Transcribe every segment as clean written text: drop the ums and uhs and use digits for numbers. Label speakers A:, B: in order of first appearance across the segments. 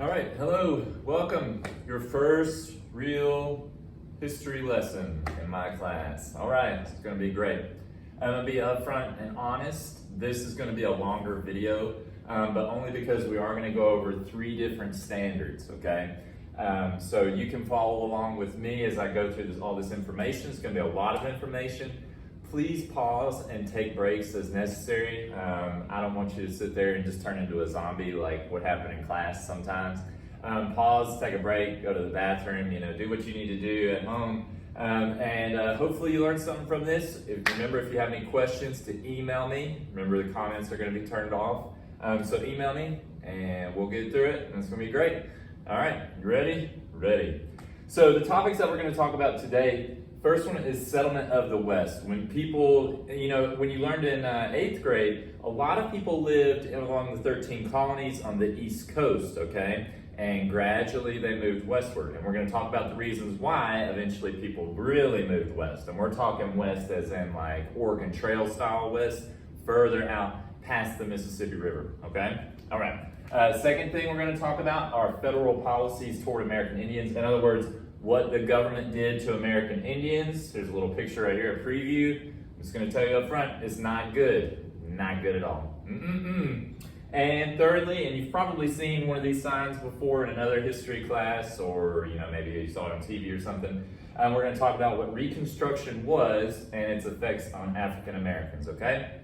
A: All right, hello, welcome. Your first real history lesson in my class. All right, it's gonna be great. I'm gonna be upfront and honest. This is gonna be a longer video, but only because we are gonna go over 3 different standards, okay? So you can follow along with me as I go through all this information. It's gonna be a lot of information. Please pause and take breaks as necessary. I don't want you to sit there and just turn into a zombie like what happened in class sometimes. Pause, take a break, go to the bathroom, do what you need to do at home. And hopefully you learned something from this. Remember, if you have any questions, to email me. Remember, the comments are gonna be turned off. So email me and we'll get through it and it's gonna be great. All right, you ready? Ready. So the topics that we're gonna talk about today, first one is settlement of the West. When people, when you learned in 8th grade, a lot of people lived along the 13 colonies on the East Coast, okay? And gradually they moved westward. And we're gonna talk about the reasons why eventually people really moved west. And we're talking west as in like Oregon Trail style west, further out past the Mississippi River, okay? All right, second thing we're gonna talk about are federal policies toward American Indians. In other words, what the government did to American Indians. There's a little picture right here, a preview. I'm just gonna tell you up front, it's not good. Not good at all. And thirdly, and you've probably seen one of these signs before in another history class, or maybe you saw it on TV or something. We're gonna talk about what Reconstruction was and its effects on African Americans, okay?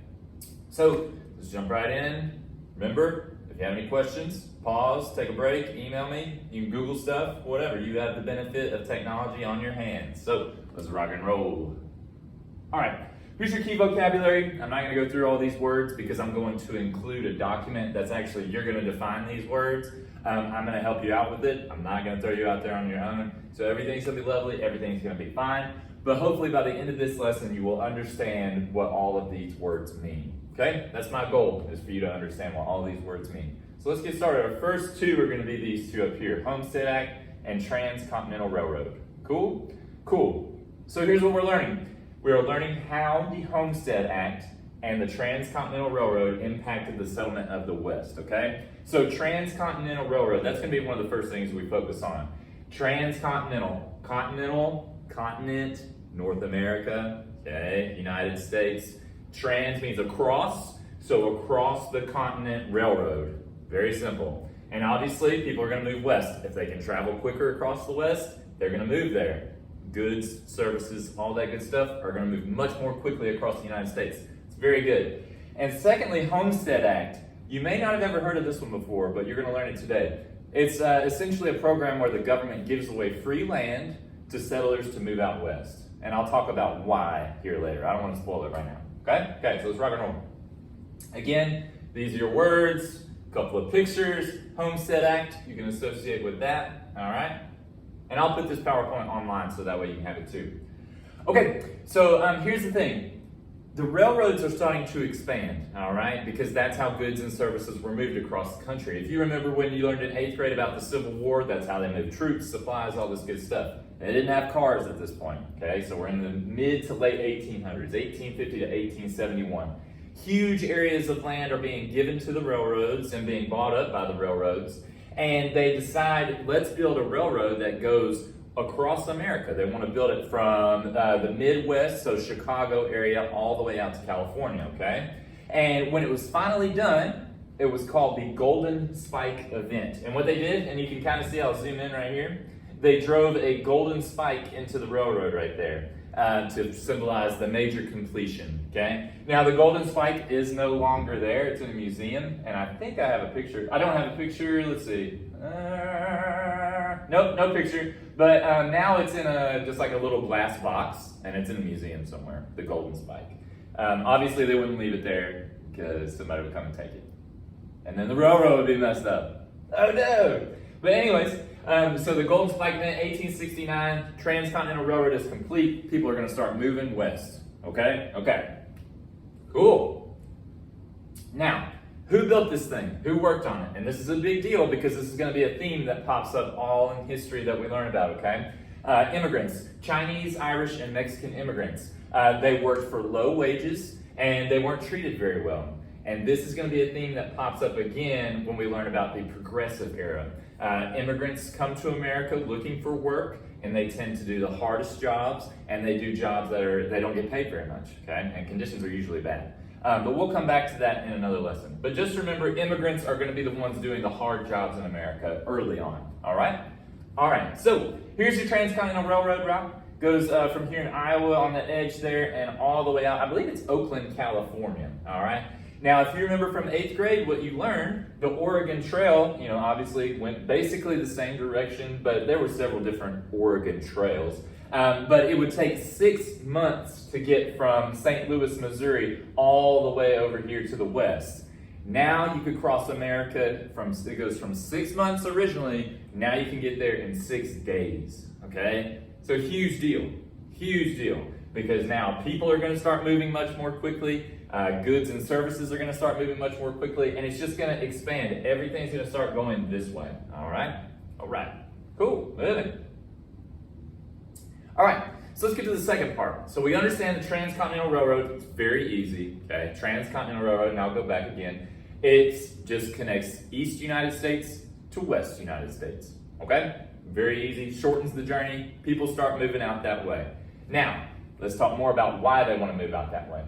A: So let's jump right in. Remember, if you have any questions, pause, take a break, email me, you can Google stuff, whatever. You have the benefit of technology on your hands. So let's rock and roll. All right, here's your key vocabulary. I'm not gonna go through all these words because I'm going to include a document that's actually, you're gonna define these words. I'm gonna help you out with it. I'm not gonna throw you out there on your own. So everything's gonna be lovely, everything's gonna be fine. But hopefully by the end of this lesson, you will understand what all of these words mean. Okay, that's my goal, is for you to understand what all these words mean. So let's get started. Our first 2 are gonna be these 2 up here, Homestead Act and Transcontinental Railroad. Cool? Cool. So here's what we're learning. We are learning how the Homestead Act and the Transcontinental Railroad impacted the settlement of the West, okay? So Transcontinental Railroad, that's gonna be one of the first things we focus on. Transcontinental, continent, North America, okay, United States. Trans means across, so across the continent railroad. Very simple. And obviously, people are gonna move west. If they can travel quicker across the west, they're gonna move there. Goods, services, all that good stuff are gonna move much more quickly across the United States. It's very good. And secondly, Homestead Act. You may not have ever heard of this one before, but you're gonna learn it today. It's essentially a program where the government gives away free land to settlers to move out west. And I'll talk about why here later. I don't wanna spoil it right now. Okay, so let's rock and roll. Again, these are your words, a couple of pictures, Homestead Act, you can associate with that, all right? And I'll put this PowerPoint online so that way you can have it too. Okay, so here's the thing. The railroads are starting to expand, all right? Because that's how goods and services were moved across the country. If you remember when you learned in 8th grade about the Civil War, that's how they moved troops, supplies, all this good stuff. They didn't have cars at this point, okay? So we're in the mid to late 1800s, 1850 to 1871. Huge areas of land are being given to the railroads and being bought up by the railroads. And they decide, let's build a railroad that goes across America. They want to build it from the Midwest, so Chicago area, all the way out to California, okay? And when it was finally done, it was called the Golden Spike Event. And what they did, and you can kind of see, I'll zoom in right here, they drove a golden spike into the railroad right there to symbolize the major completion, okay? Now the golden spike is no longer there, it's in a museum, and I think I have a picture. I don't have a picture, let's see. Nope, no picture. But now it's in just like a little glass box, and it's in a museum somewhere, the golden spike. Obviously they wouldn't leave it there because somebody would come and take it. And then the railroad would be messed up. Oh no! But anyways, so the Golden Spike Event, 1869, Transcontinental Railroad is complete. People are gonna start moving west, okay? Okay, cool. Now, who built this thing? Who worked on it? And this is a big deal because this is gonna be a theme that pops up all in history that we learn about, okay? Immigrants, Chinese, Irish, and Mexican immigrants. They worked for low wages and they weren't treated very well. And this is going to be a theme that pops up again when we learn about the Progressive Era. Immigrants come to America looking for work, and they tend to do the hardest jobs, and they do jobs that they don't get paid very much, okay? And conditions are usually bad. But we'll come back to that in another lesson. But just remember, immigrants are going to be the ones doing the hard jobs in America early on, all right? All right, so here's your Transcontinental Railroad route. Goes from here in Iowa on the edge there and all the way out. I believe it's Oakland, California, all right? Now, if you remember from 8th grade what you learned, the Oregon Trail, obviously went basically the same direction, but there were several different Oregon trails. But it would take 6 months to get from St. Louis, Missouri, all the way over here to the west. Now you could cross America it goes from 6 months originally, now you can get there in 6 days, okay? So huge deal, because now people are going to start moving much more quickly, goods and services are going to start moving much more quickly, and it's just going to expand. Everything's going to start going this way, all right? All right, cool, moving. All right, so let's get to the second part. So we understand the Transcontinental Railroad, it's very easy, okay? Transcontinental Railroad, and I'll go back again. It just connects East United States to West United States, okay? Very easy, shortens the journey, people start moving out that way. Now, let's talk more about why they want to move out that way.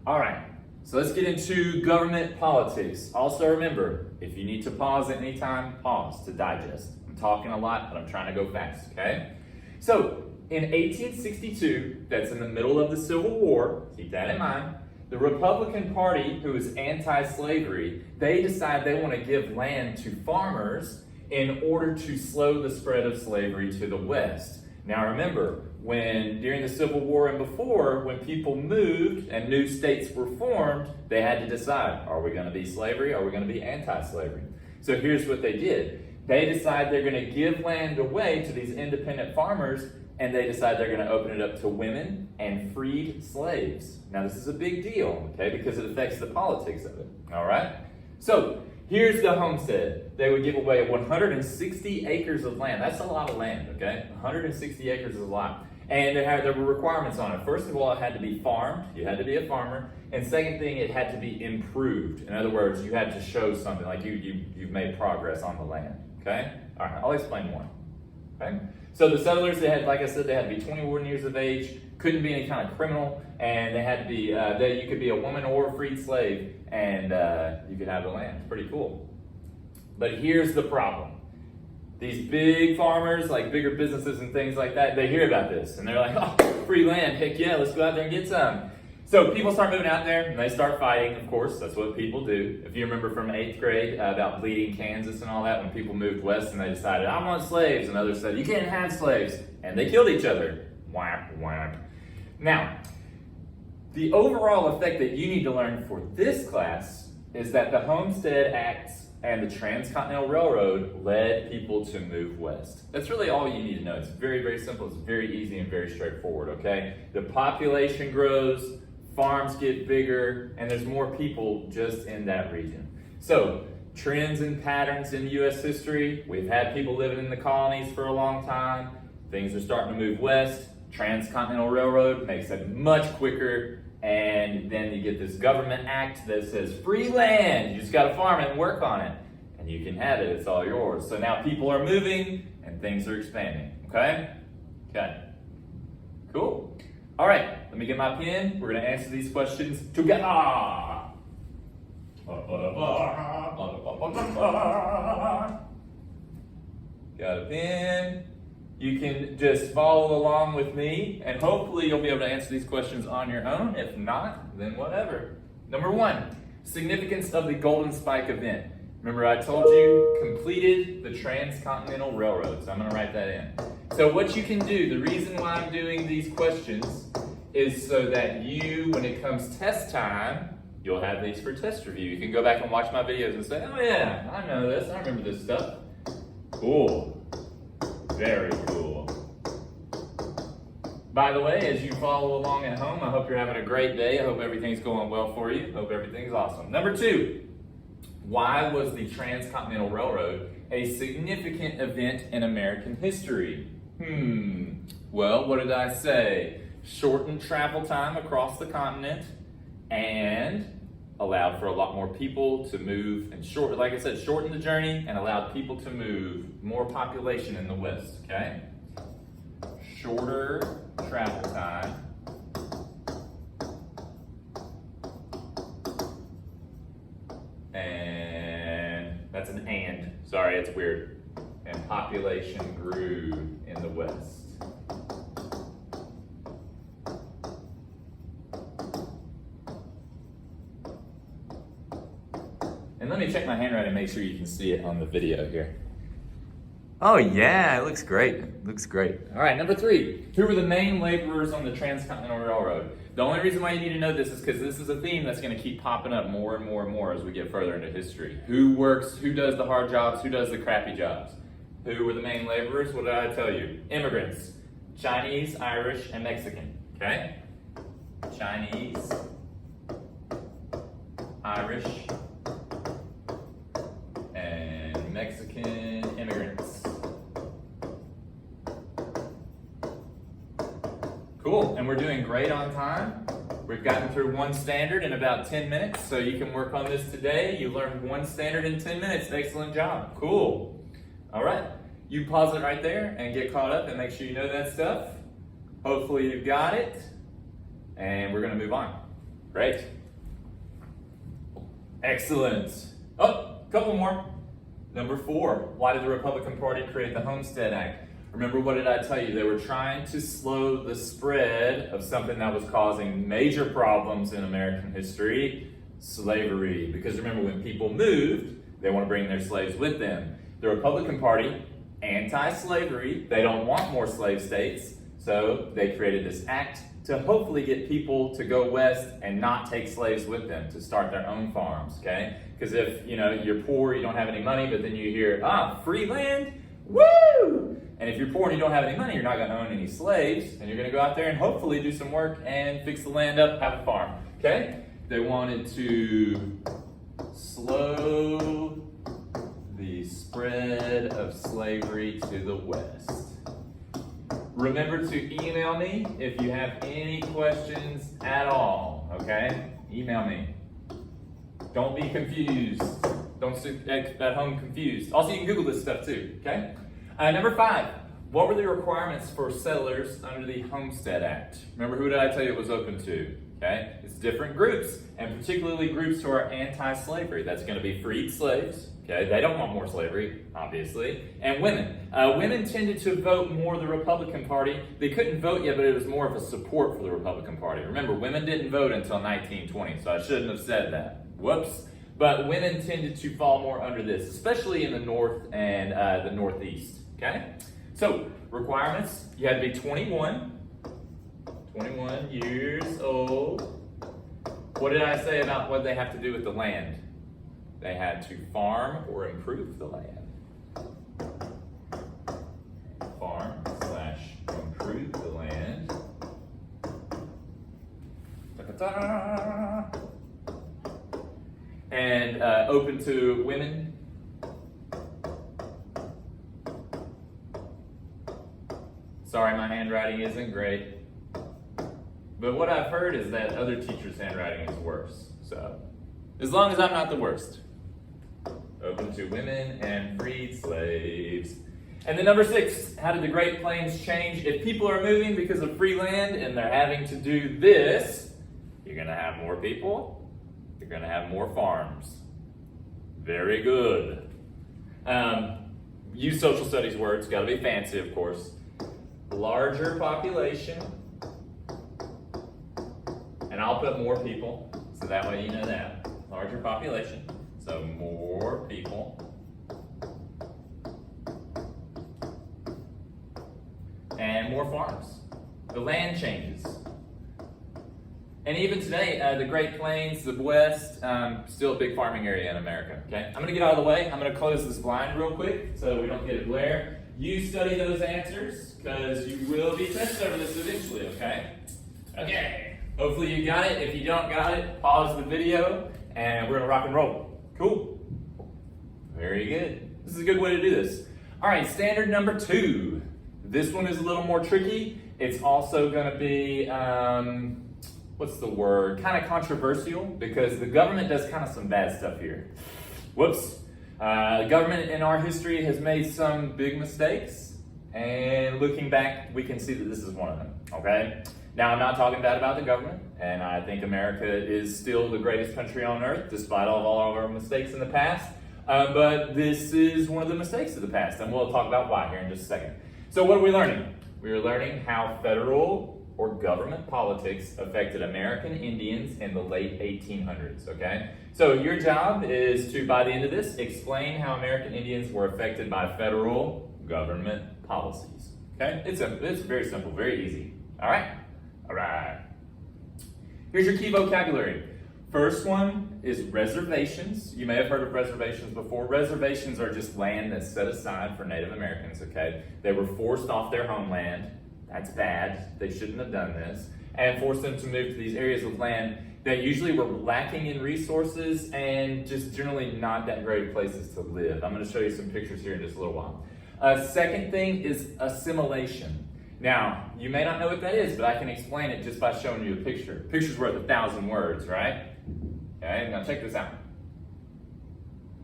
A: All right, so let's get into government politics. Also remember, if you need to pause at any time, pause to digest. I'm talking a lot, but I'm trying to go fast, okay? So, in 1862, that's in the middle of the Civil War, keep that in mind, the Republican Party, who is anti-slavery, they decide they want to give land to farmers in order to slow the spread of slavery to the West. Now remember, during the Civil War and before, when people moved and new states were formed, they had to decide, are we going to be slavery or are we going to be anti-slavery? So here's what they did. They decide they're going to give land away to these independent farmers, and they decide they're going to open it up to women and freed slaves. Now this is a big deal, okay, because it affects the politics of it, all right? So here's the homestead. They would give away 160 acres of land. That's a lot of land, okay? 160 acres is a lot. And there were requirements on it. First of all, it had to be farmed. You had to be a farmer. And second thing, it had to be improved. In other words, you had to show something, like you've made progress on the land, okay? All right, I'll explain more, okay? So the settlers, they had, like I said, they had to be 21 years of age, couldn't be any kind of criminal, and they had to be, you could be a woman or a freed slave, and you could have the land. It's pretty cool. But here's the problem. These big farmers, like bigger businesses and things like that, they hear about this, and they're like, oh, free land, heck yeah, let's go out there and get some. So people start moving out there, and they start fighting, of course, that's what people do. If you remember from 8th grade about bleeding Kansas and all that, when people moved west and they decided, I want slaves, and others said, you can't have slaves, and they killed each other. Whap, whap. Now, the overall effect that you need to learn for this class is that the Homestead Acts and the Transcontinental Railroad led people to move west. That's really all you need to know. It's very, very simple. It's very easy and very straightforward, okay? The population grows, farms get bigger, and there's more people just in that region. So, trends and patterns in U.S. history. We've had people living in the colonies for a long time. Things are starting to move west. Transcontinental Railroad makes it much quicker, and then you get this government act that says free land. You just got to farm it and work on it, and you can have it. It's all yours. So now people are moving, and things are expanding. Okay? Okay. Cool. All right. Let me get my pen. We're going to answer these questions together. Got a pen? You can just follow along with me, and hopefully you'll be able to answer these questions on your own. If not, then whatever. Number 1, significance of the Golden Spike event. Remember I told you, completed the Transcontinental Railroad, so I'm going to write that in. So what you can do, the reason why I'm doing these questions is so that you, when it comes test time, you'll have these for test review. You can go back and watch my videos and say, oh yeah, I know this, I remember this stuff. Cool. Very cool. By the way, as you follow along at home, I hope you're having a great day. I hope everything's going well for you. Hope everything's awesome. Number 2, why was the Transcontinental Railroad a significant event in American history? Well, what did I say? Shortened travel time across the continent and allowed for a lot more people to move and like I said, shortened the journey and allowed people to move, more population in the West, okay? Shorter travel time. And that's an and. Sorry, it's weird. And population grew in the West. And let me check my handwriting, make sure you can see it on the video here. Oh yeah, it looks great. It looks great. All right, number 3. Who were the main laborers on the Transcontinental Railroad? The only reason why you need to know this is because this is a theme that's going to keep popping up more and more and more as we get further into history. Who works, who does the hard jobs, who does the crappy jobs? Who were the main laborers? What did I tell you? Immigrants. Chinese, Irish, and Mexican. Okay? Chinese, Irish, and Mexican immigrants. Cool, and we're doing great on time. We've gotten through one standard in about 10 minutes, so you can work on this today. You learned one standard in 10 minutes. Excellent job. Cool. All right, you pause it right there and get caught up and make sure you know that stuff. Hopefully you've got it, and we're gonna move on. Great. Excellent. Oh, a couple more. Number 4, why did the Republican Party create the Homestead Act? Remember, what did I tell you? They were trying to slow the spread of something that was causing major problems in American history, slavery. Because remember, when people moved, they want to bring their slaves with them. The Republican Party, anti-slavery, they don't want more slave states, so they created this act to hopefully get people to go west and not take slaves with them, to start their own farms, okay? Because if, you're poor, you don't have any money, but then you hear, free land, woo! And if you're poor and you don't have any money, you're not gonna own any slaves, and you're gonna go out there and hopefully do some work and fix the land up, have a farm, okay? They wanted to slow the spread of slavery to the West. Remember to email me if you have any questions at all, okay? Email me. Don't be confused. Don't sit at home confused. Also, you can Google this stuff too, okay? Number 5, what were the requirements for settlers under the Homestead Act? Remember, who did I tell you it was open to? Okay, it's different groups, and particularly groups who are anti-slavery. That's going to be freed slaves. Okay, they don't want more slavery, obviously, and women. Women tended to vote more the Republican Party. They couldn't vote yet, but it was more of a support for the Republican Party. Remember, women didn't vote until 1920, so I shouldn't have said that. Whoops. But women tended to fall more under this, especially in the North and the Northeast. Okay, so requirements: you had to be 21 years old. What did I say about what they have to do with the land? They had to farm or improve the land. Farm/improve the land. Ta-ta-ta. And open to women. Sorry, my handwriting isn't great. But what I've heard is that other teachers' handwriting is worse. So, as long as I'm not the worst. Open to women and freed slaves. And then number 6, how did the Great Plains change? If people are moving because of free land and they're having to do this, you're going to have more people. You're going to have more farms. Very good. Use social studies words. Got to be fancy, of course. Larger population. And I'll put more people, so that way you know that. Larger population, so more people. And more farms. The land changes. And even today, the Great Plains, the West, still a big farming area in America, okay? I'm gonna get out of the way. I'm gonna close this blind real quick so we don't get a glare. You study those answers, because you will be tested over this eventually, okay? Okay, hopefully you got it. If you don't got it, pause the video, and we're gonna rock and roll. Cool. Very good. This is a good way to do this. All right, standard number 2. This one is a little more tricky. It's also gonna be what's the word, kind of controversial, because the government does kind of some bad stuff here. Whoops. The government in our history has made some big mistakes, and looking back, we can see that this is one of them, okay? Now, I'm not talking bad about the government, and I think America is still the greatest country on earth, despite all of our mistakes in the past, but this is one of the mistakes of the past, and we'll talk about why here in just a second. So what are we learning? We are learning how federal or government politics affected American Indians in the late 1800s, okay? So your job is to, by the end of this, explain how American Indians were affected by federal government policies, okay? It's very simple, very easy, all right? All right. Here's your key vocabulary. First one is reservations. You may have heard of reservations before. Reservations are just land that's set aside for Native Americans, okay? They were forced off their homeland. That's bad. They shouldn't have done this. And forced them to move to these areas of land that usually were lacking in resources and just generally not that great places to live. I'm going to show you some pictures here in just a little while. Second thing is assimilation. Now, you may not know what that is, but I can explain it just by showing you a picture. Picture's worth 1,000 words, right? Okay, now check this out.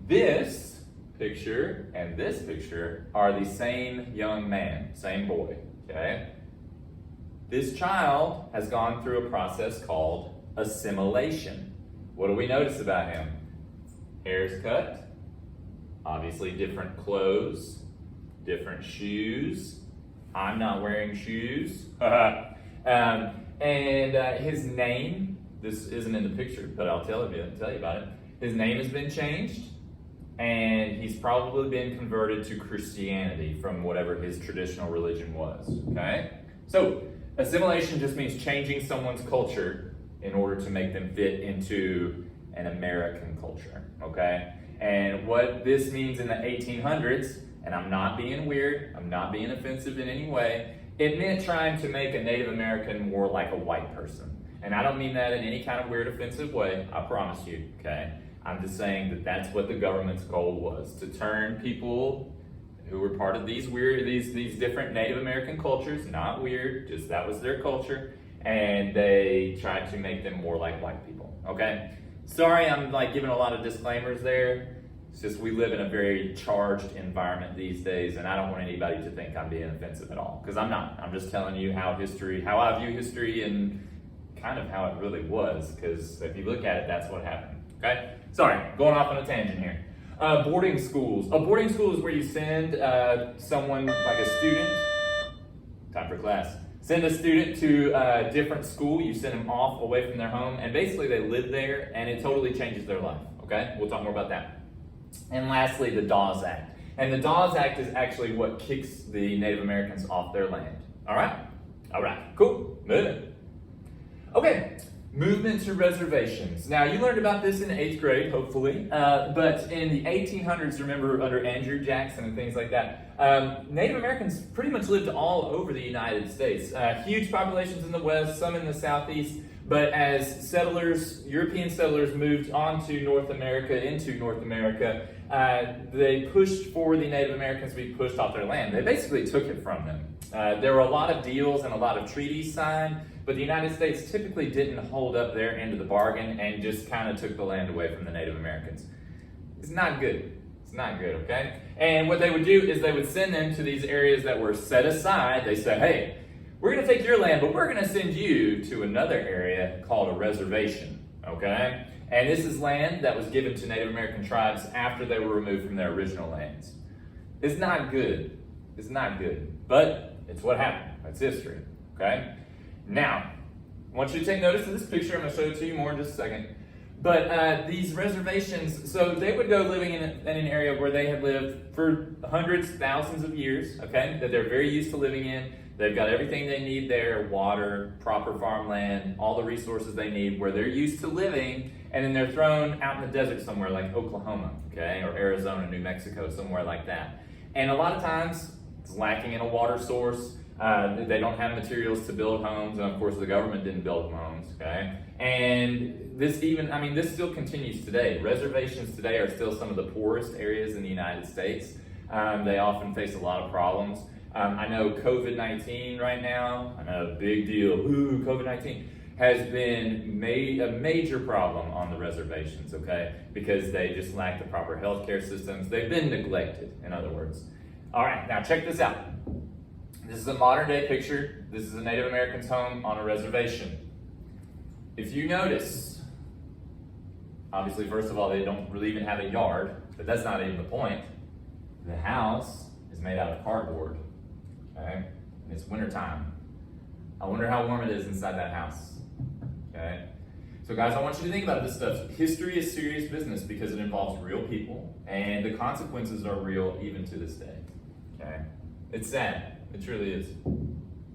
A: This picture and this picture are the same young man, same boy, okay? This child has gone through a process called assimilation. What do we notice about him? Hair's cut, obviously different clothes, different shoes. I'm not wearing shoes. And his name, this isn't in the picture, but I'll tell you about it. His name has been changed, and he's probably been converted to Christianity from whatever his traditional religion was, okay? So, assimilation just means changing someone's culture in order to make them fit into an American culture, okay? And what this means in the 1800s, and I'm not being weird, I'm not being offensive in any way, it meant trying to make a Native American more like a white person. And I don't mean that in any kind of weird, offensive way, I promise you, okay? I'm just saying that that's what the government's goal was, to turn people who were part of these different Native American cultures, not weird, just that was their culture, and they tried to make them more like white people, okay? Sorry, I'm like giving a lot of disclaimers there. It's just we live in a very charged environment these days, and I don't want anybody to think I'm being offensive at all, because I'm not. I'm just telling you how I view history and kind of how it really was, because if you look at it, that's what happened, okay? Sorry, going off on a tangent here. Boarding schools. A boarding school is where you send someone, like a student, time for class, send a student to a different school, you send them off away from their home, and basically they live there, and it totally changes their life, okay? We'll talk more about that. And lastly, the Dawes Act. And the Dawes Act is actually what kicks the Native Americans off their land. All right? All right, cool, moving. Okay, movement to reservations. Now, you learned about this in 8th grade, hopefully, but in the 1800s, remember, under Andrew Jackson and things like that, Native Americans pretty much lived all over the United States. Huge populations in the West, some in the Southeast, but as settlers, European settlers moved into North America, they pushed for the Native Americans to be pushed off their land. They basically took it from them. There were a lot of deals and a lot of treaties signed, but the United States typically didn't hold up their end of the bargain and just kind of took the land away from the Native Americans. It's not good. It's not good, okay? And what they would do is they would send them to these areas that were set aside. They say, hey, we're going to take your land, but we're going to send you to another area called a reservation, okay? And this is land that was given to Native American tribes after they were removed from their original lands. It's not good. It's not good, but it's what happened. That's history, okay? Now, I want you to take notice of this picture. I'm going to show it to you more in just a second. But these reservations, so they would go living in an area where they had lived for hundreds, thousands of years, okay, that they're very used to living in. They've got everything they need there, water, proper farmland, all the resources they need where they're used to living, and then they're thrown out in the desert somewhere like Oklahoma, okay, or Arizona, New Mexico, somewhere like that. And a lot of times, it's lacking in a water source. They don't have materials to build homes, and of course the government didn't build homes, okay? And this still continues today. Reservations today are still some of the poorest areas in the United States. They often face a lot of problems. I know COVID-19 right now, I know, big deal, ooh, COVID-19. has been a major problem on the reservations, okay? Because they just lack the proper healthcare systems. They've been neglected, in other words. All right, now check this out. This is a modern day picture. This is a Native American's home on a reservation. If you notice, obviously, first of all, they don't really even have a yard, but that's not even the point. The house is made out of cardboard, okay? And it's wintertime. I wonder how warm it is inside that house, okay? So guys, I want you to think about this stuff. History is serious business because it involves real people, and the consequences are real even to this day, okay? It's sad, it truly is. All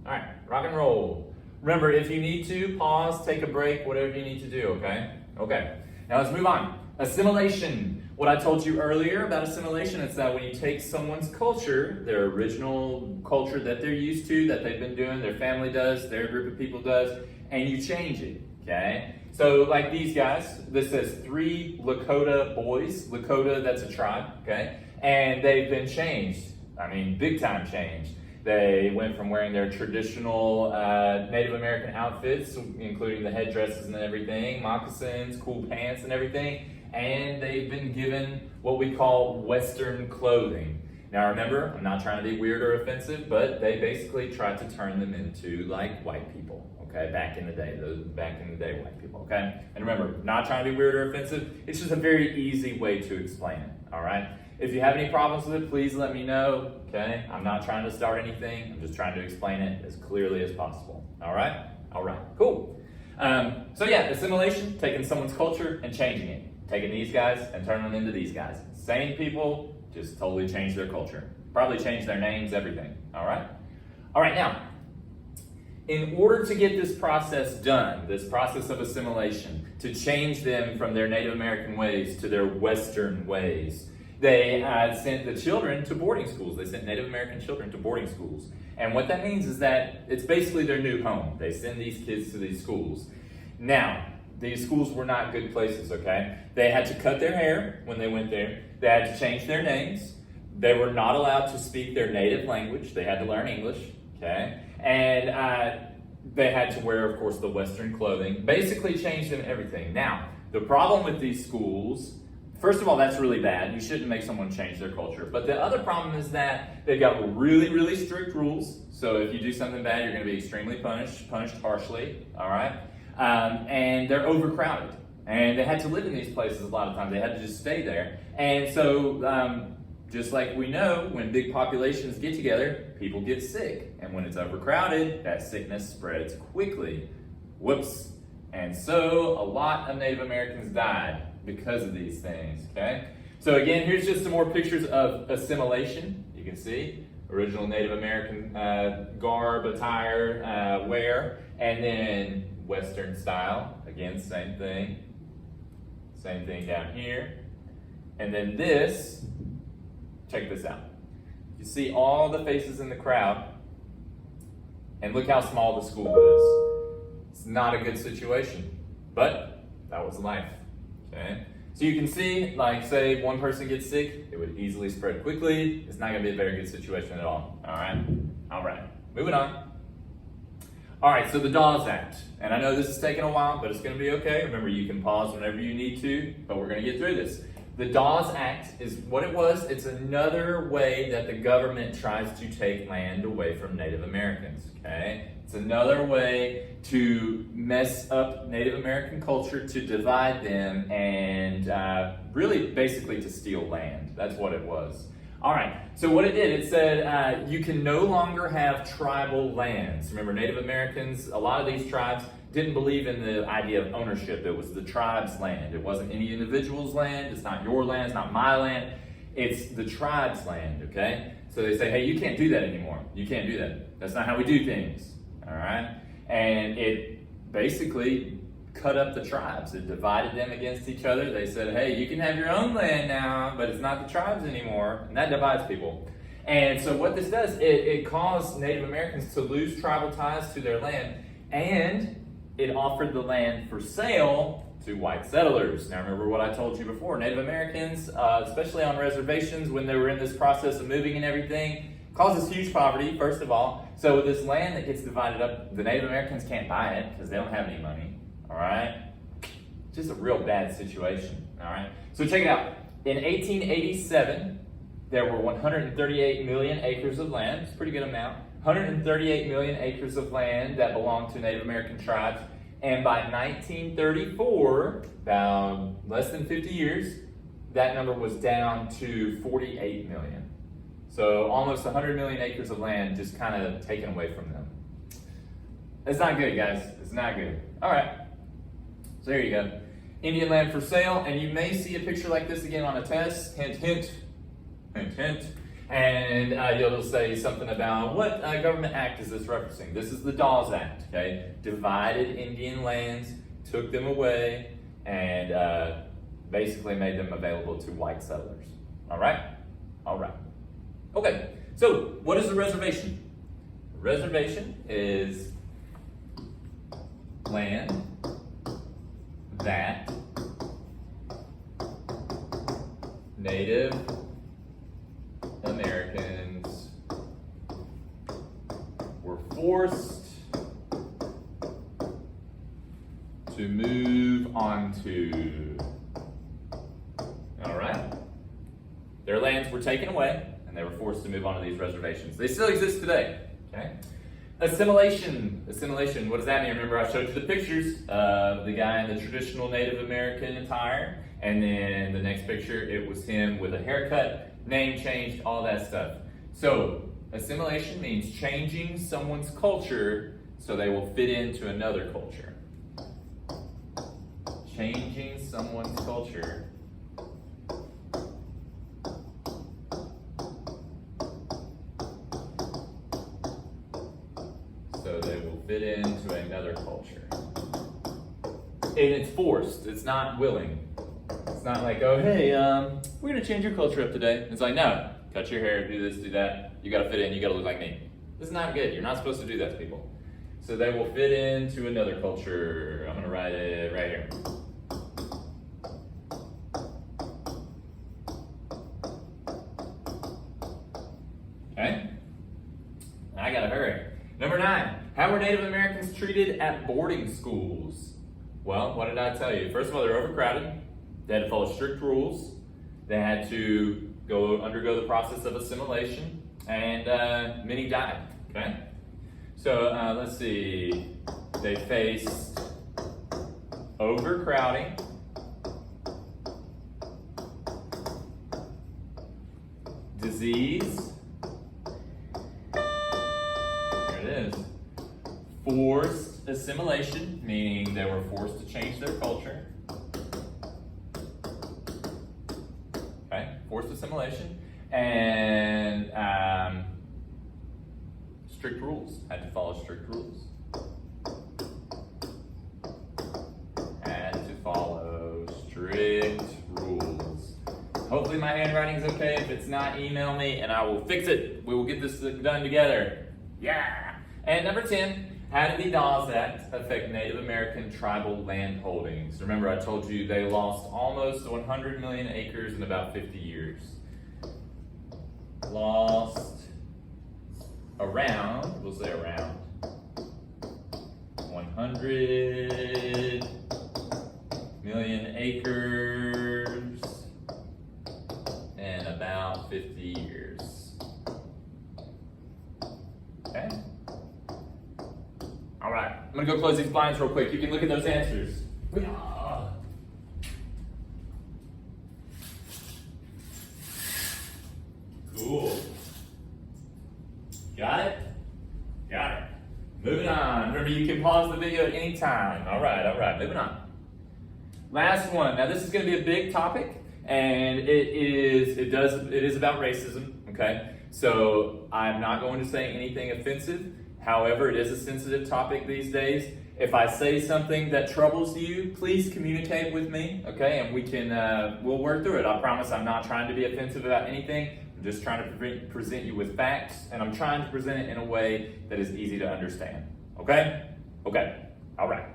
A: right, rock and roll. Remember, if you need to, pause, take a break, whatever you need to do, okay? Okay, now let's move on. Assimilation. What I told you earlier about assimilation is that when you take someone's culture, their original culture that they're used to, that they've been doing, their family does, their group of people does, and you change it, okay? So like these guys, this says 3 Lakota boys. Lakota, that's a tribe, okay? And they've been changed. I mean, big time changed. They went from wearing their traditional Native American outfits, including the headdresses and everything, moccasins, cool pants and everything, and they've been given what we call Western clothing. Now remember, I'm not trying to be weird or offensive, but they basically tried to turn them into like white people, okay? Back in the day, white people, okay? And remember, not trying to be weird or offensive, it's just a very easy way to explain it, all right? If you have any problems with it, please let me know, okay? I'm not trying to start anything. I'm just trying to explain it as clearly as possible, all right? All right, cool. So yeah, assimilation, taking someone's culture and changing it. Taking these guys and turning them into these guys. Same people, just totally change their culture. Probably change their names, everything, all right? All right, now, in order to get this process done, this process of assimilation, to change them from their Native American ways to their Western ways, they sent the children to boarding schools. They sent Native American children to boarding schools. And what that means is that it's basically their new home. They send these kids to these schools. Now, these schools were not good places, okay? They had to cut their hair when they went there. They had to change their names. They were not allowed to speak their native language. They had to learn English, okay? And they had to wear, of course, the Western clothing. Basically changed them everything. Now, the problem with these schools, first of all, that's really bad. You shouldn't make someone change their culture. But the other problem is that they've got really, really strict rules. So if you do something bad, you're going to be extremely punished harshly, all right? And they're overcrowded. And they had to live in these places a lot of times. They had to just stay there. And so, just like we know, when big populations get together, people get sick. And when it's overcrowded, that sickness spreads quickly. Whoops. And so, a lot of Native Americans died because of these things, okay? So again, here's just some more pictures of assimilation. You can see original Native American garb, attire, wear, and then Western style. Again, same thing. Same thing down here. And then this, check this out. You see all the faces in the crowd, and look how small the school is. It's not a good situation, but that was life. Okay. So you can see, like, say one person gets sick, it would easily spread quickly. It's not going to be a very good situation at all. All right. All right. Moving on. All right. So the Dawes Act, and I know this is taking a while, but it's going to be okay. Remember, you can pause whenever you need to, but we're going to get through this. The Dawes Act is what it was. It's another way that the government tries to take land away from Native Americans. Okay. It's another way to mess up Native American culture, to divide them, and really basically to steal land. That's what it was. All right, so what it did, it said you can no longer have tribal lands. Remember, Native Americans, a lot of these tribes didn't believe in the idea of ownership. It was the tribe's land. It wasn't any individual's land. It's not your land. It's not my land. It's the tribe's land, okay? So they say, hey, you can't do that anymore. You can't do that. That's not how we do things. All right, and it basically cut up the tribes. It divided them against each other. They said, hey, you can have your own land now, but it's not the tribes anymore, and that divides people. And so what this does, it caused Native Americans to lose tribal ties to their land, and it offered the land for sale to white settlers. Now remember what I told you before, Native Americans, especially on reservations when they were in this process of moving and everything, Causes huge poverty, first of all. So this land that gets divided up, the Native Americans can't buy it because they don't have any money, all right? Just a real bad situation, all right? So check it out. In 1887, there were 138 million acres of land. It's a pretty good amount. 138 million acres of land that belonged to Native American tribes. And by 1934, about less than 50 years, that number was down to 48 million. So almost 100 million acres of land just kind of taken away from them. It's not good, guys. It's not good. All right. So there you go. Indian land for sale, and you may see a picture like this again on a test. Hint, hint, hint, hint. And you'll say something about what government act is this referencing? This is the Dawes Act, okay? Divided Indian lands, took them away, and basically made them available to white settlers. All right? All right. Okay, so what is a reservation? A reservation is land that Native Americans were forced to move onto. All right? Their lands were taken away, and they were forced to move on to these reservations. They still exist today, okay? Assimilation. Assimilation, what does that mean? Remember I showed you the pictures of the guy in the traditional Native American attire, and then the next picture, it was him with a haircut, name changed, all that stuff. So, assimilation means changing someone's culture so they will fit into another culture. Changing someone's culture so they will fit into another culture. And it's forced, it's not willing. It's not like, oh, hey, we're gonna change your culture up today. It's like, no, cut your hair, do this, do that. You gotta fit in, you gotta look like me. This is not good, you're not supposed to do that to people. So they will fit into another culture. I'm gonna write it right here. Okay? I gotta hurry. Number 9, how were Native Americans treated at boarding schools? Well, what did I tell you? First of all, they're overcrowded. They had to follow strict rules. They had to undergo the process of assimilation, and many died, okay? So let's see. They faced overcrowding, disease, there it is, forced assimilation, meaning they were forced to change their culture. Okay, forced assimilation, and strict rules, had to follow strict rules. Had to follow strict rules. Hopefully my handwriting's okay. If it's not, email me and I will fix it. We will get this done together. Yeah! And number 10, how did the Dawes Act affect Native American tribal land holdings? Remember I told you they lost almost 100 million acres in about 50 years. Lost around, we'll say around, 100 million acres in about 50 years. Okay? All right, I'm gonna go close these blinds real quick. You can look at those answers. Cool. Got it? Got it. Moving on. Remember, you can pause the video at any time. All right, moving on. Last one. Now, this is going to be a big topic, and it is about racism, okay? So, I'm not going to say anything offensive. However, it is a sensitive topic these days. If I say something that troubles you, please communicate with me, okay? And we can, we'll work through it. I promise I'm not trying to be offensive about anything. I'm just trying to present you with facts, and I'm trying to present it in a way that is easy to understand, okay? Okay, all right.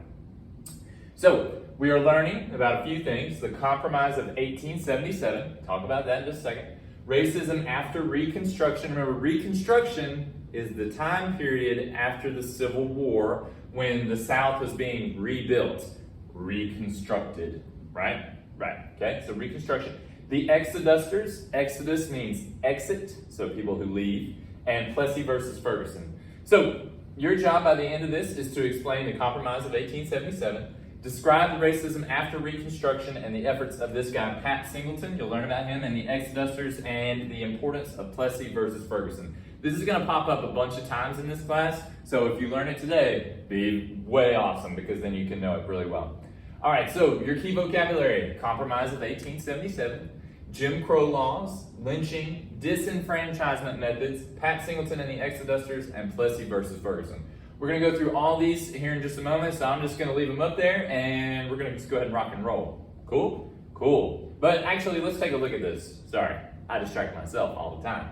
A: So, we are learning about a few things. The Compromise of 1877, talk about that in just a second. Racism after Reconstruction. Remember, Reconstruction is the time period after the Civil War when the South was being rebuilt, reconstructed, right? Right, okay, so Reconstruction. The Exodusters, Exodus means exit, so people who leave, and Plessy versus Ferguson. So your job by the end of this is to explain the Compromise of 1877, describe the racism after Reconstruction and the efforts of this guy, Pat Singleton. You'll learn about him and the Exodusters and the importance of Plessy versus Ferguson. This is going to pop up a bunch of times in this class, so if you learn it today, be way awesome because then you can know it really well. All right, so your key vocabulary: Compromise of 1877, Jim Crow laws, lynching, disenfranchisement methods, Pat Singleton and the Exodusters, and Plessy versus Ferguson. We're going to go through all these here in just a moment, so I'm just going to leave them up there, and we're going to just go ahead and rock and roll. Cool? Cool. But actually, let's take a look at this. Sorry, I distract myself all the time.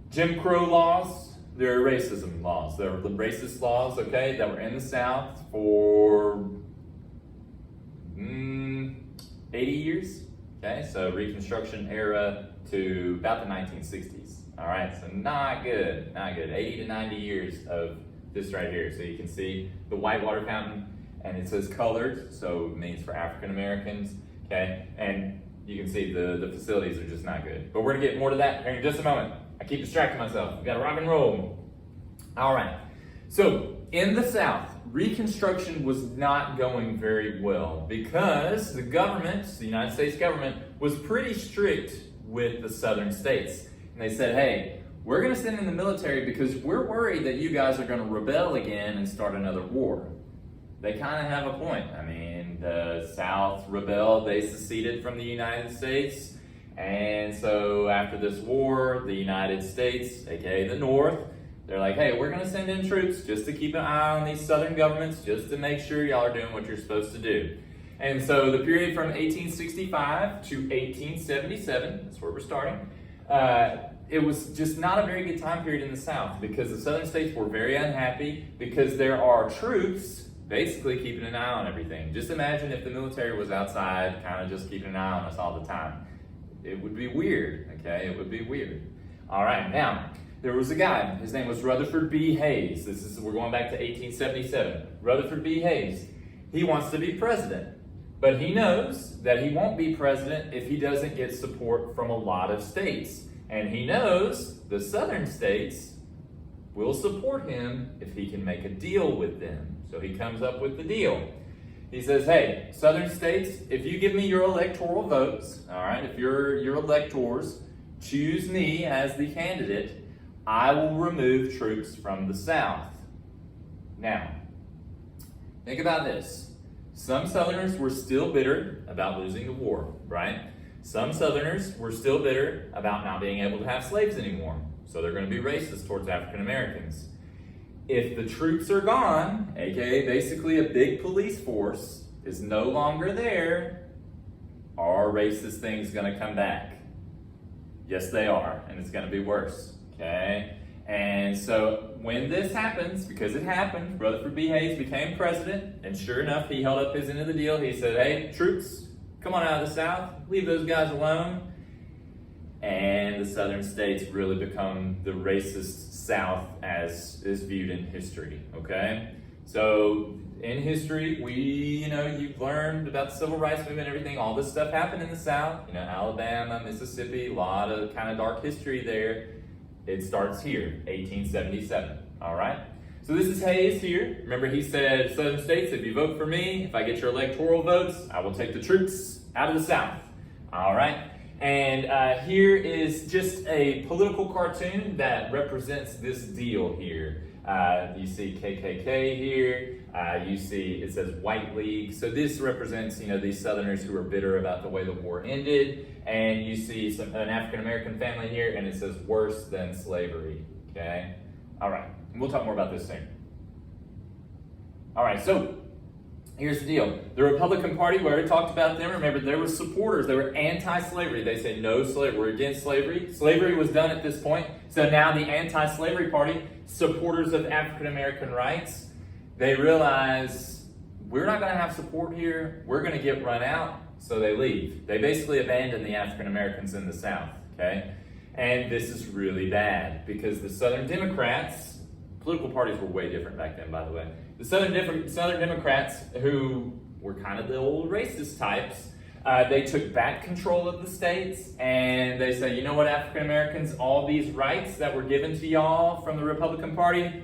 A: Jim Crow laws, they're racism laws. They're the racist laws, okay, that were in the South for 80 years. Okay, so Reconstruction era to about the 1960s. All right, so not good, not good. 80 to 90 years of this right here. So you can see the whitewater fountain, and it says colored, so it means for African Americans. Okay, and you can see the facilities are just not good. But we're gonna get more to that here in just a moment. I keep distracting myself. We gotta rock and roll. All right, so in the South, Reconstruction was not going very well because the government, the United States government, was pretty strict with the southern states. And they said, hey, we're going to send in the military because we're worried that you guys are going to rebel again and start another war. They kind of have a point. I mean, the South rebelled, they seceded from the United States. And so after this war, the United States, aka the North, they're like, hey, we're going to send in troops just to keep an eye on these southern governments, just to make sure y'all are doing what you're supposed to do. And so the period from 1865 to 1877, that's where we're starting, it was just not a very good time period in the South because the southern states were very unhappy because there are troops basically keeping an eye on everything. Just imagine if the military was outside kind of just keeping an eye on us all the time. It would be weird, okay? It would be weird. All right, now, there was a guy, his name was Rutherford B. Hayes. We're going back to 1877. Rutherford B. Hayes, he wants to be president, but he knows that he won't be president if he doesn't get support from a lot of states. And he knows the southern states will support him if he can make a deal with them. So he comes up with the deal. He says, hey, southern states, if you give me your electoral votes, all right, if your electors choose me as the candidate, I will remove troops from the South. Now, think about this. Some Southerners were still bitter about losing the war, right? Some Southerners were still bitter about not being able to have slaves anymore. So they're going to be racist towards African Americans. If the troops are gone, aka basically a big police force, is no longer there, are racist things going to come back? Yes, they are, and it's going to be worse. Okay, and so when this happens, because it happened, Rutherford B. Hayes became president, and sure enough, he held up his end of the deal. He said, hey, troops, come on out of the South, leave those guys alone. And the southern states really become the racist South as is viewed in history, okay? So in history, you've learned about the civil rights movement and everything. All this stuff happened in the South, Alabama, Mississippi, a lot of kind of dark history there. It starts here, 1877, all right? So this is Hayes here. Remember, he said, southern states, if you vote for me, if I get your electoral votes, I will take the troops out of the South, all right? And here is just a political cartoon that represents this deal here. You see KKK here. You see it says White League. So this represents, these Southerners who are bitter about the way the war ended. And you see an African-American family here, and it says worse than slavery, okay? All right, and we'll talk more about this soon. All right, so here's the deal. The Republican Party, we already talked about them. Remember, there were supporters. They were anti-slavery. They say no slavery. We're against slavery. Slavery was done at this point. So now the anti-slavery party, supporters of African-American rights, they realize we're not going to have support here. We're going to get run out. So they leave. They basically abandon the African Americans in the South. okay? And this is really bad because the Southern Democrats, political parties were way different back then, by the way. The Southern Democrats, who were kind of the old racist types, they took back control of the states, and they said, you know what, African Americans, all these rights that were given to y'all from the Republican Party,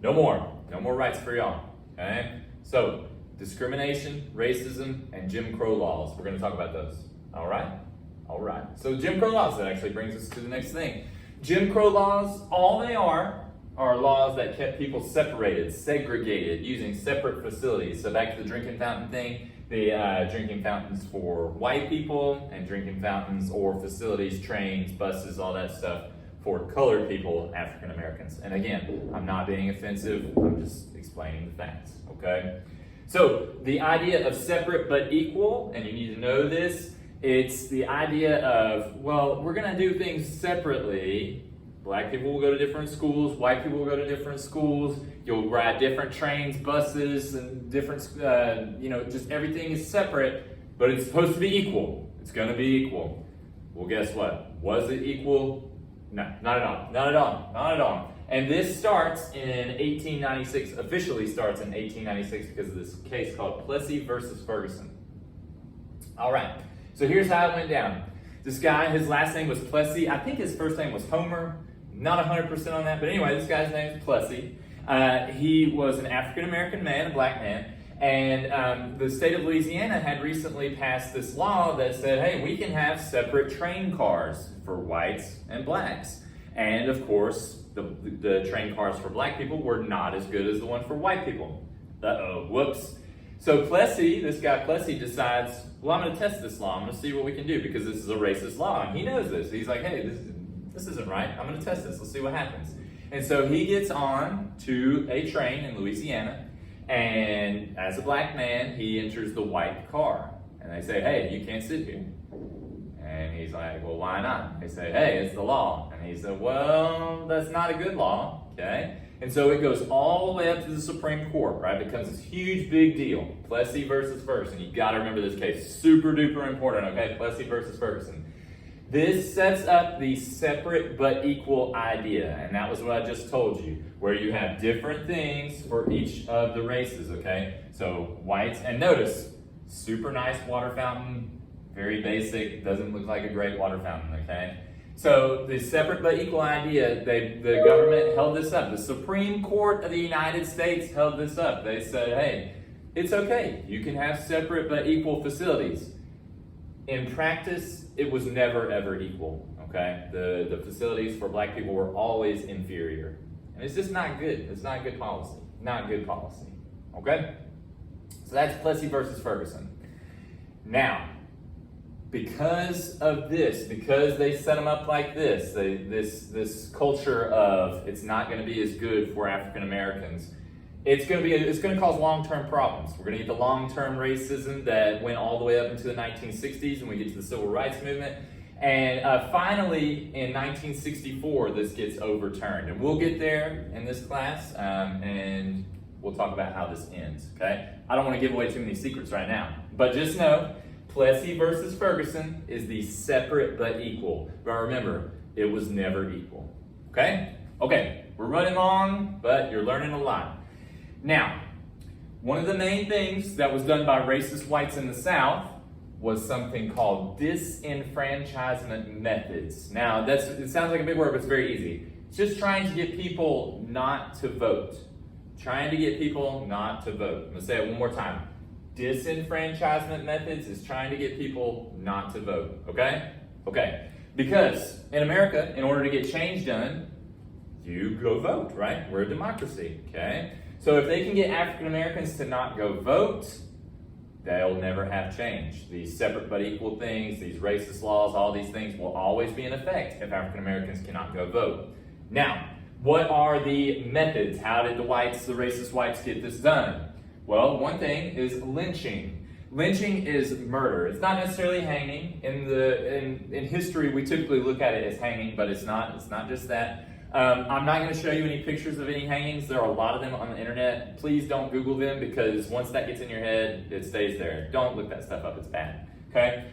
A: no more rights for y'all, okay? So, discrimination, racism, and Jim Crow laws. We're going to talk about those, all right? All right. So Jim Crow laws, that actually brings us to the next thing. Jim Crow laws, all they are laws that kept people separated, segregated, using separate facilities. So back to the drinking fountain thing, the drinking fountains for white people and drinking fountains or facilities, trains, buses, all that stuff for colored people, African Americans. And again, I'm not being offensive, I'm just explaining the facts, okay? So the idea of separate but equal, and you need to know this, it's the idea of, well, we're going to do things separately. Black people will go to different schools, white people will go to different schools, you'll ride different trains, buses, and different, just everything is separate, but it's supposed to be equal. It's going to be equal. Well, guess what? Was it equal? No, not at all. Not at all. Not at all. And this starts in 1896, officially starts in 1896 because of this case called Plessy versus Ferguson. All right. So here's how it went down. This guy, his last name was Plessy. I think his first name was Homer. Not 100% on that, but anyway, this guy's name is Plessy. He was an African-American man, a black man, and the state of Louisiana had recently passed this law that said, hey, we can have separate train cars for whites and blacks. And of course, the train cars for black people were not as good as the one for white people. Uh-oh, whoops. So Plessy, this guy Plessy, decides, well, I'm going to test this law. I'm going to see what we can do because this is a racist law. And he knows this. He's like, hey, this isn't right. I'm going to test this. Let's see what happens. And so he gets on to a train in Louisiana. And as a black man, he enters the white car. And they say, hey, you can't sit here. And he's like, well, why not? They say, hey, it's the law. And he said, well, that's not a good law, okay? And so it goes all the way up to the Supreme Court, right? It becomes this huge, big deal. Plessy versus Ferguson. You've got to remember this case. Super duper important, okay? Plessy versus Ferguson. This sets up the separate but equal idea. And that was what I just told you, where you have different things for each of the races, okay? So whites, and notice, super nice water fountain, very basic, doesn't look like a great water fountain, okay? So the separate but equal idea, the government held this up. The Supreme Court of the United States held this up. They said, hey, it's okay. You can have separate but equal facilities. In practice, it was never, ever equal, okay? The facilities for black people were always inferior. And it's just not good. It's not good policy. Not good policy, okay? So that's Plessy versus Ferguson. Now, because of this, because they set them up like this, this culture of it's not going to be as good for African Americans, it's going to cause long-term problems. We're going to get the long-term racism that went all the way up into the 1960s, and we get to the Civil Rights Movement. And finally, in 1964, this gets overturned, and we'll get there in this class, and we'll talk about how this ends. Okay? I don't want to give away too many secrets right now, but just know. Plessy versus Ferguson is the separate but equal. But remember, it was never equal. Okay? Okay, we're running long, but you're learning a lot. Now, one of the main things that was done by racist whites in the South was something called disenfranchisement methods. Now, it sounds like a big word, but it's very easy. It's just trying to get people not to vote. Trying to get people not to vote. I'm going to say it one more time. Disenfranchisement methods is trying to get people not to vote, okay? Okay, because in America, in order to get change done, you go vote, right? We're a democracy, okay? So if they can get African Americans to not go vote, they'll never have change. These separate but equal things, these racist laws, all these things will always be in effect if African Americans cannot go vote. Now, what are the methods? How did the racist whites get this done? Well, one thing is lynching. Lynching is murder. It's not necessarily hanging. In history, we typically look at it as hanging, but it's not. It's not just that. I'm not going to show you any pictures of any hangings. There are a lot of them on the internet. Please don't Google them because once that gets in your head, it stays there. Don't look that stuff up. It's bad. Okay?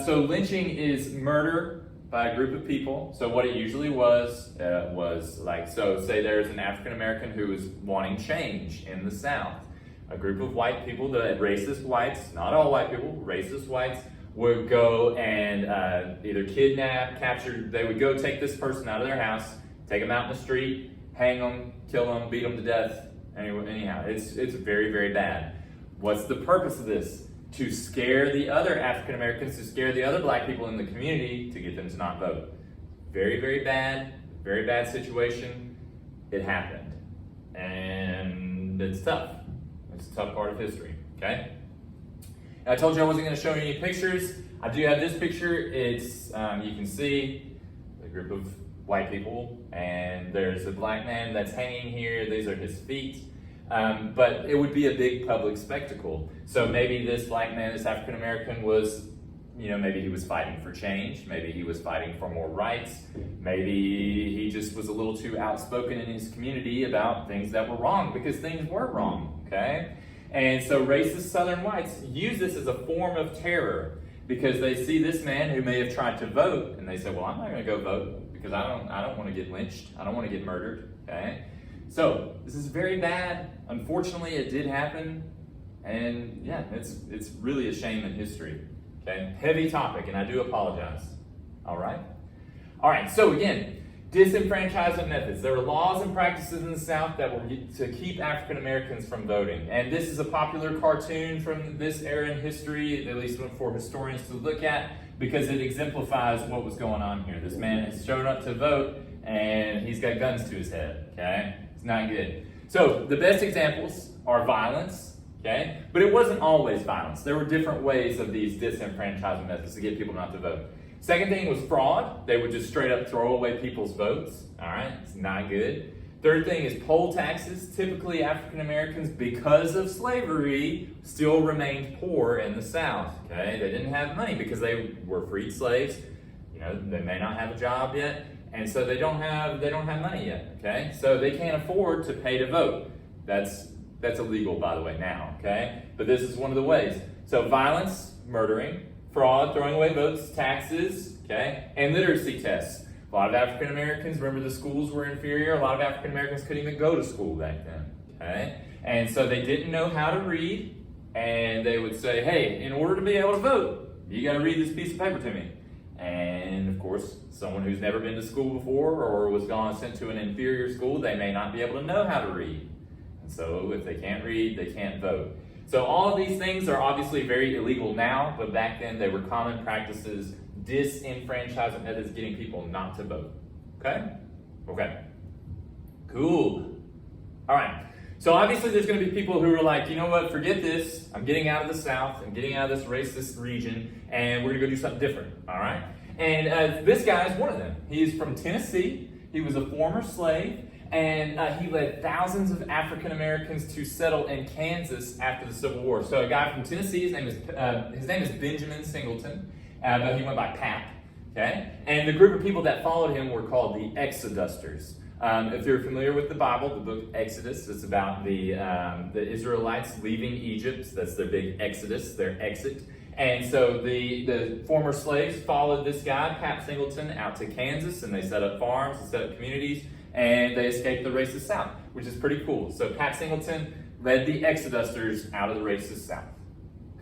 A: So lynching is murder by a group of people. So what it usually was like, so say there's an African American who is wanting change in the South. A group of white people, the racist whites, not all white people, racist whites, would go and either kidnap, capture, they would go take this person out of their house, take them out in the street, hang them, kill them, beat them to death. Anyhow, it's very, very bad. What's the purpose of this? To scare the other African Americans, to scare the other black people in the community, to get them to not vote. Very, very bad situation. It happened. And it's tough. It's a tough part of history, okay? I told you I wasn't going to show you any pictures. I do have this picture. It's, you can see a group of white people, and there's a black man that's hanging here. These are his feet. But it would be a big public spectacle. So maybe this black man, this African American was, maybe he was fighting for change. Maybe he was fighting for more rights. Maybe he just was a little too outspoken in his community about things that were wrong, because things were wrong, okay? And so racist Southern whites use this as a form of terror, because they see this man who may have tried to vote, and they say, well, I'm not going to go vote because I don't want to get lynched. I don't want to get murdered, okay? So this is very bad. Unfortunately, it did happen, and yeah, it's really a shame in history. Okay, heavy topic, and I do apologize. All right. So again, disenfranchisement methods. There were laws and practices in the South that were to keep African Americans from voting, and this is a popular cartoon from this era in history, at least for historians to look at, because it exemplifies what was going on here. This man has shown up to vote, and he's got guns to his head. Okay. It's not good. So the best examples are violence, okay? But it wasn't always violence. There were different ways of these disenfranchisement methods to get people not to vote. Second thing was fraud. They would just straight up throw away people's votes, all right? It's not good. Third thing is poll taxes. Typically African Americans, because of slavery, still remained poor in the South, okay? They didn't have money because they were freed slaves. They may not have a job yet. And so they don't have money yet, okay? So they can't afford to pay to vote. That's illegal, by the way, now, okay? But this is one of the ways. So violence, murdering, fraud, throwing away votes, taxes, okay? And literacy tests. A lot of African Americans, remember the schools were inferior. A lot of African Americans couldn't even go to school back then, okay? And so they didn't know how to read, and they would say, hey, in order to be able to vote, you got to read this piece of paper to me. And of course, someone who's never been to school before or was sent to an inferior school, they may not be able to know how to read. And so if they can't read, they can't vote. So all of these things are obviously very illegal now, but back then they were common practices, disenfranchisement methods, getting people not to vote. Okay? Okay. Cool. All right. So obviously there's going to be people who are like, you know what, forget this. I'm getting out of the South. I'm getting out of this racist region, and we're going to go do something different, all right? And this guy is one of them. He's from Tennessee. He was a former slave, and he led thousands of African Americans to settle in Kansas after the Civil War. So a guy from Tennessee, his name is Benjamin Singleton, but he went by Pap, okay? And the group of people that followed him were called the Exodusters. If you're familiar with the Bible, the book Exodus, it's about the Israelites leaving Egypt. That's their big exodus, their exit. And so the former slaves followed this guy, Pap Singleton, out to Kansas, and they set up farms and set up communities, and they escaped the racist South, which is pretty cool. So Pap Singleton led the Exodusters out of the racist South.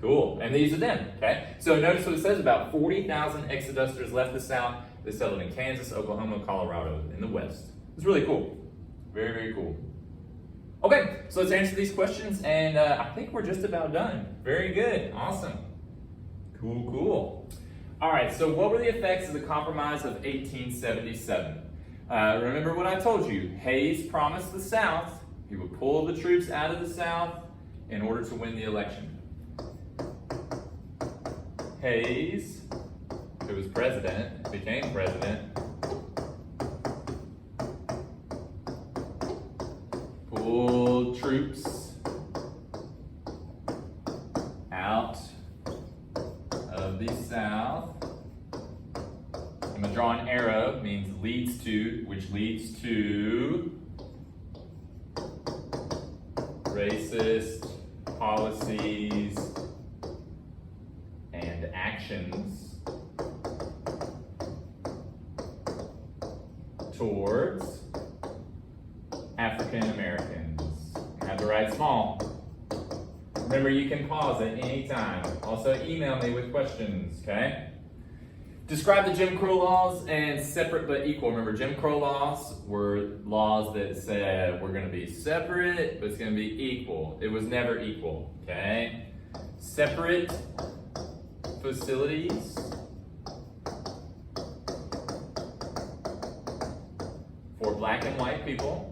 A: Cool. And these are them, okay? So notice what it says, about 40,000 Exodusters left the South. They settled in Kansas, Oklahoma, Colorado, in the West. It's really cool. Very, very cool. Okay, so let's answer these questions, and I think we're just about done. Very good. Awesome. Cool. All right, so what were the effects of the Compromise of 1877? Remember what I told you. Hayes promised the South he would pull the troops out of the South in order to win the election. Hayes, who was president, became president, pulled troops out of the South. I'm going to draw an arrow, means leads to, which leads to racist policies and actions towards African Americans. You have to write small. Remember, you can pause at any time. Also, email me with questions, okay? Describe the Jim Crow laws and separate but equal. Remember, Jim Crow laws were laws that said we're going to be separate, but it's going to be equal. It was never equal, okay? Separate facilities for black and white people.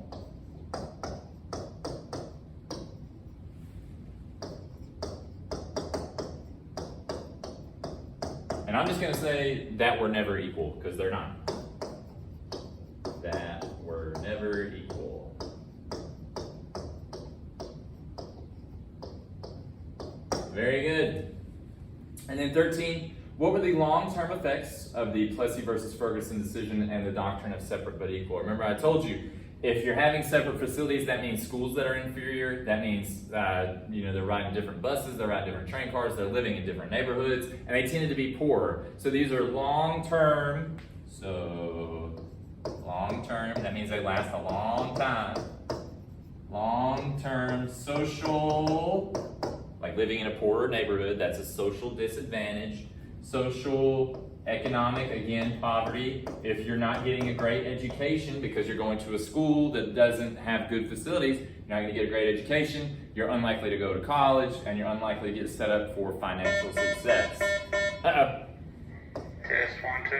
A: And I'm just going to say that were never equal, because they're not. That were never equal. Very good. And then 13, what were the long-term effects of the Plessy versus Ferguson decision and the doctrine of separate but equal? Remember, I told you, if you're having separate facilities, that means schools that are inferior. That means, they're riding different buses, they're riding different train cars, they're living in different neighborhoods, and they tended to be poorer. So these are long-term. That means they last a long time. Long-term social, like living in a poorer neighborhood, that's a social disadvantage. Social, economic, again, poverty. If you're not getting a great education because you're going to a school that doesn't have good facilities, you're not going to get a great education, you're unlikely to go to college, and you're unlikely to get set up for financial success.
B: Test 1, 2.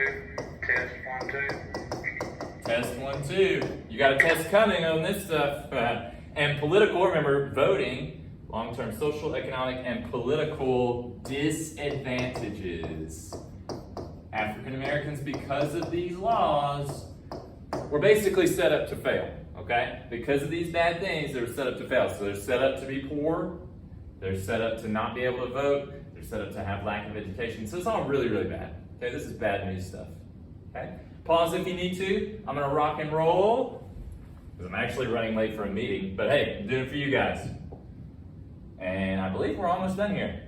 B: Test 1, 2.
A: Test 1, 2. You got a test coming on this stuff. And political, remember, voting, long-term social, economic, and political disadvantages. African Americans, because of these laws, were basically set up to fail, okay? Because of these bad things, they were set up to fail. So they're set up to be poor, they're set up to not be able to vote, they're set up to have lack of education. So it's all really, really bad, okay? This is bad news stuff, okay? Pause if you need to. I'm gonna rock and roll, because I'm actually running late for a meeting, but hey, I'm doing it for you guys. And I believe we're almost done here.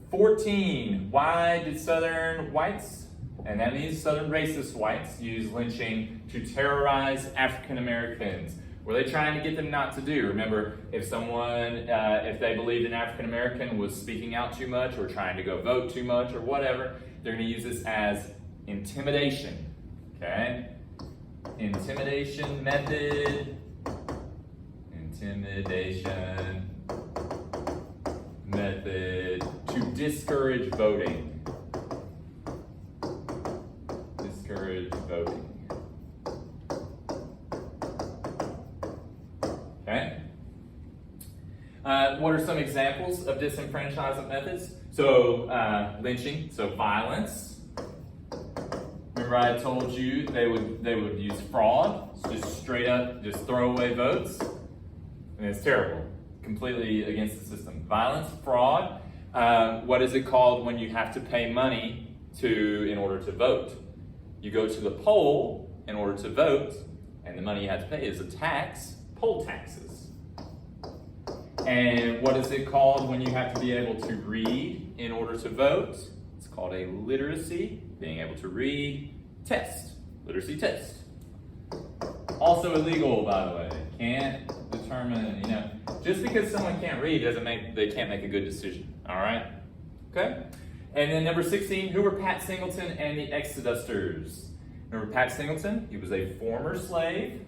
A: 14, why did Southern whites, and that means Southern racist whites, use lynching to terrorize African Americans? Were they trying to get them not to do? Remember, if someone, if they believed an African American was speaking out too much or trying to go vote too much or whatever, they're going to use this as intimidation, okay? Intimidation method. Intimidation method to discourage voting. Discourage voting. Okay. What are some examples of disenfranchisement methods? So lynching, so violence. Remember I told you they would use fraud, just straight up, just throw away votes. And it's terrible, completely against the system. Violence, fraud. What is it called when you have to pay money in order to vote? You go to the poll in order to vote, and the money you have to pay is a tax, poll taxes. And what is it called when you have to be able to read in order to vote? It's called a literacy, being able to read, test, literacy test. Also illegal, by the way. Can't determine, just because someone can't read doesn't mean they can't make a good decision, all right? Okay? And then number 16, who were Pat Singleton and the Exodusters? Remember Pat Singleton? He was a former slave,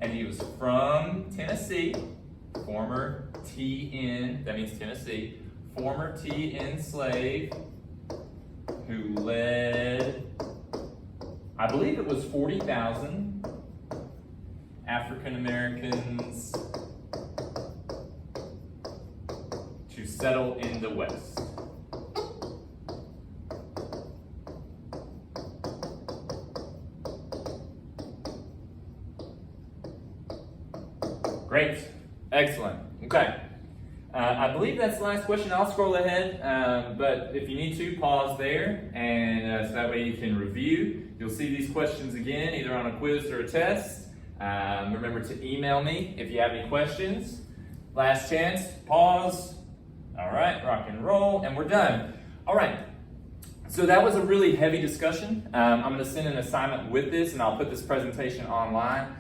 A: and he was from Tennessee. Former TN, that means Tennessee. Former TN slave who led, I believe it was 40,000 African Americans to settle in the West. Great, excellent, okay. I believe that's the last question. I'll scroll ahead, but if you need to, pause there, and so that way you can review. You'll see these questions again, either on a quiz or a test. Remember to email me if you have any questions. Last chance, pause. All right, rock and roll, and we're done. All right, So that was a really heavy discussion. I'm going to send an assignment with this, and I'll put this presentation online.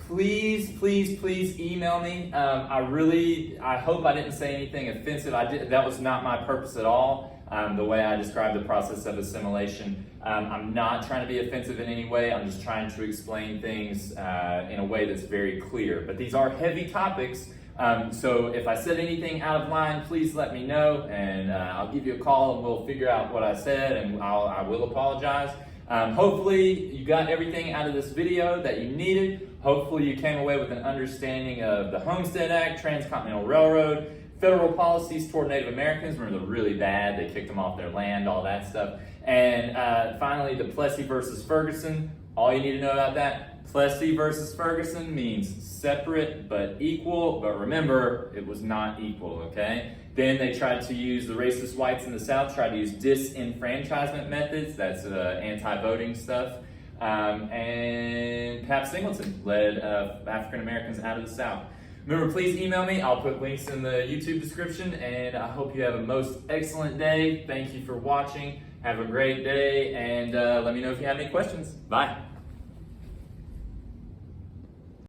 A: Please, please, please email me. I hope I didn't say anything offensive. That was not my purpose at all. The way I described the process of assimilation. I'm not trying to be offensive in any way. I'm just trying to explain things in a way that's very clear. But these are heavy topics. So if I said anything out of line, please let me know, and I'll give you a call and we'll figure out what I said, and I will apologize. Hopefully you got everything out of this video that you needed. Hopefully you came away with an understanding of the Homestead Act, Transcontinental Railroad, federal policies toward Native Americans. Remember, they're really bad. They kicked them off their land, all that stuff. And finally, the Plessy versus Ferguson. All you need to know about that. Plessy versus Ferguson means separate but equal, but remember, it was not equal, okay? Then they tried to use, the racist whites in the South tried to use disenfranchisement methods, that's anti-voting stuff, and Singleton led African Americans out of the South. Remember, please email me. I'll put links in the YouTube description, and I hope you have a most excellent day. Thank you for watching. Have a great day, and let me know if you have any questions. Bye.